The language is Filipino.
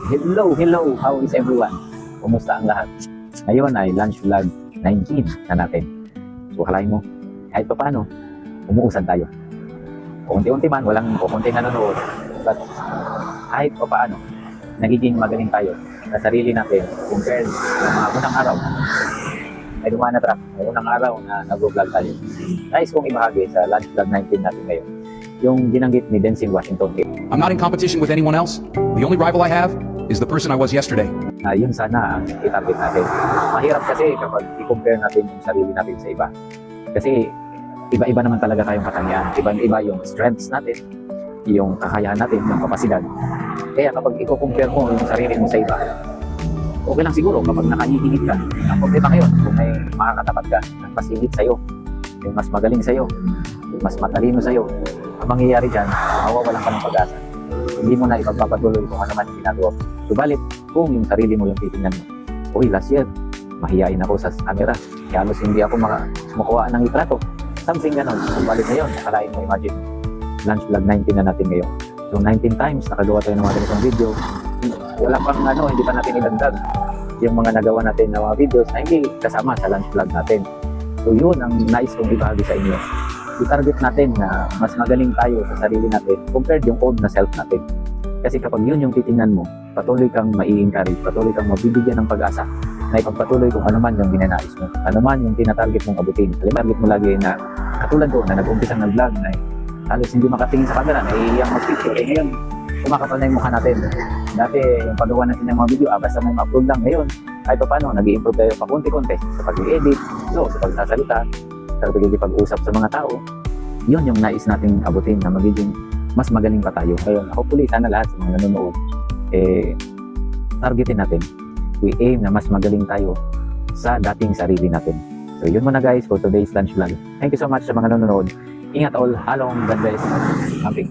Hello, how is everyone? Kumusta ang lahat? Ngayon ay lunch vlog 19 na natin. So akalain mo, kahit pa paano, umuusad tayo. Unti-unti man, walang kukunti nanonood. But kahit pa paano, nagiging magaling tayo sa sarili natin compared sa mga unang araw. May dumaan na track, may unang araw na nag-vlog tayo. Nais kong ibahagi sa lunch vlog 19 natin ngayon. Yung binanggit ni Denzel Washington. I'm not in competition with anyone else. The only rival I have is the person I was yesterday. Yun sana ang itarget natin. Mahirap kasi kapag i-compare natin yung sarili natin sa iba. Kasi iba-iba naman talaga tayong katangian. Iba-iba yung strengths natin, yung kakayahan natin, yung kapasidad. Kaya kapag i-compare mo yung sarili mo sa iba, okay lang siguro kapag nakahihigit ka. Ang problema ngayon, kung may makakatapat ka, ang mas higit sa'yo, yung mas magaling sa'yo, yung mas matalino sa'yo, ang mangyayari dyan, mawawalan ka ng pag-asa. Hindi mo na ipagpapatuloy kung ano man yung ginagawa. Subalit, kung yung sarili mo yung titingnan mo, uy, last year, mahihain ako sa camera. Halos hindi ako makuha ng litrato. Something ganon. Subalit ngayon, nakalain mo, imagine, lunch vlog 19 na natin ngayon. So 19 times, nakagawa tayo ng mga ganitong video. Wala pang hindi pa natin idagdag yung mga nagawa natin na mga videos na hindi kasama sa lunch vlog natin. So yun ang nais kong ibahagi sa inyo. I-target natin na mas magaling tayo sa sarili natin compared yung old na self natin. Kasi kapag yun yung titingnan mo, patuloy kang mai-encourage, patuloy kang mabibigyan ng pag-asa na ipagpatuloy kung ano man yung binanais mo, ano man yung tinatarget mong abutin. Target mo lagi na katulad ko na nag-umpisang nag-vlog na halos hindi makatingin sa camera, nahihiyang mag-picture. Ngayon, kumakapal na yung mukha natin. Dati, yung paggawa natin ng mga video, basta may ma-upload lang. Ngayon, kahit pa paano, nag-i-improve tayo pa konti-konti sa pag-edit, sa pagsasalita, sa pag-usap sa mga tao. Yun yung nais nating abutin na magiging mas magaling pa tayo. Kaya hopefully, sana lahat sa mga nanonood, targetin natin. We aim na mas magaling tayo sa dating sarili natin. So yun muna guys for today's lunch vlog. Thank you so much sa mga nanonood. Ingat all, halong, God bless, camping.